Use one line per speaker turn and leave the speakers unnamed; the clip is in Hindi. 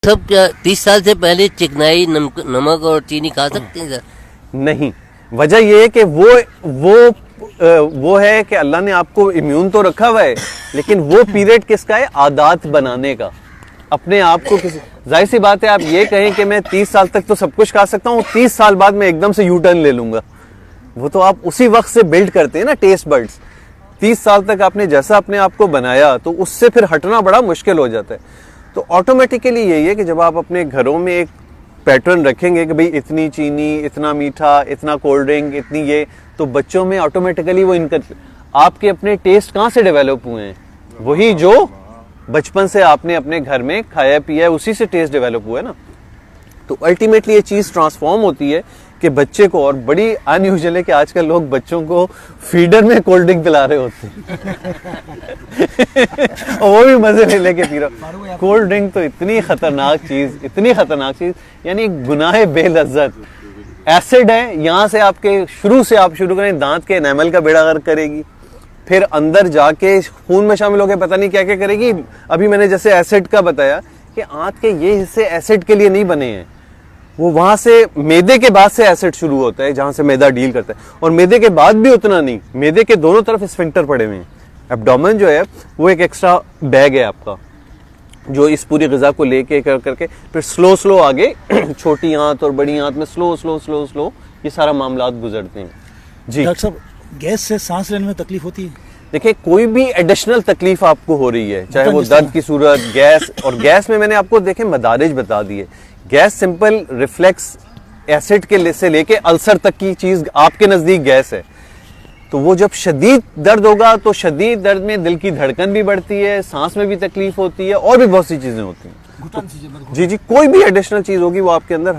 सब क्या 30 साल से पहले चिकनाई नमक और चीनी खा सकते हैं सर?
नहीं, वजह ये है कि वो है कि अल्लाह ने आपको इम्यून तो रखा हुआ है, लेकिन वो पीरियड किसका है? आदत बनाने का। अपने आप को किसी, जाहिर सी बात है आप ये कहें कि मैं 30 साल तक तो सब कुछ खा सकता हूँ, 30 साल बाद मैं एकदम से यू टर्न ले लूंगा, वो तो आप उसी वक्त से बिल्ड करते हैं ना टेस्ट बर्ड्स। 30 साल तक आपने जैसा अपने आप को बनाया तो उससे फिर हटना बड़ा मुश्किल हो जाता है। तो ऑटोमेटिकली यही है कि जब आप अपने घरों में एक पैटर्न रखेंगे कि भाई इतनी चीनी, इतना मीठा, इतना कोल्ड ड्रिंक, इतनी ये, तो बच्चों में ऑटोमेटिकली वो आपके अपने टेस्ट कहाँ से डेवलप हुए हैं? वही जो बचपन से आपने अपने घर में खाया पिया है, उसी से टेस्ट डेवलप हुआ है ना। तो अल्टीमेटली ये चीज ट्रांसफॉर्म होती है कि बच्चे को, और बड़ी अनयूजुअल है कि आजकल लोग बच्चों को फीडर में कोल्ड ड्रिंक पिला रहे होते हैं और वो भी मजे ले लेके पी रहा। कोल्ड ड्रिंक तो इतनी खतरनाक चीज, यानी गुनाह बेलज्जत एसिड है। यहाँ से आपके शुरू करें, दांत के एनामल का बेड़ा गर्क करेगी, फिर अंदर जाके खून में शामिल होकर पता नहीं क्या क्या करेगी। अभी मैंने जैसे एसिड का बताया कि आंत के ये हिस्से एसिड के लिए नहीं बने हैं, वो वहां से मैदे के बाद से एसिड शुरू होता है, जहां से मैदा डील करता है। और मैदे के बाद भी उतना नहीं, मैदे के दोनों तरफ स्फिंक्टर पड़े हुए हैं। एब्डोमेन जो है वो एक एक्स्ट्रा बैग है आपका, जो इस पूरी ग़िज़ा को लेके करके फिर स्लो आगे छोटी आंत और बड़ी आंत में स्लो ये सारा मामलात गुजरते हैं। जी
डॉक्टर साहब, गैस से सांस लेने में तकलीफ होती है?
देखिए, कोई भी एडिशनल तकलीफ आपको हो रही है, चाहे वो दर्द की सूरत, गैस, और गैस में मैंने आपको देखे मदारिज बता दिए। गैस सिंपल रिफ्लेक्स एसिड के से लेके अल्सर तक की चीज आपके नजदीक गैस है। तो वो जब शदीद दर्द होगा तो शदीद दर्द में दिल की धड़कन भी बढ़ती है, सांस में भी तकलीफ होती है, और भी बहुत सी चीजें होती हैं। जी, कोई भी एडिशनल चीज होगी वो आपके अंदर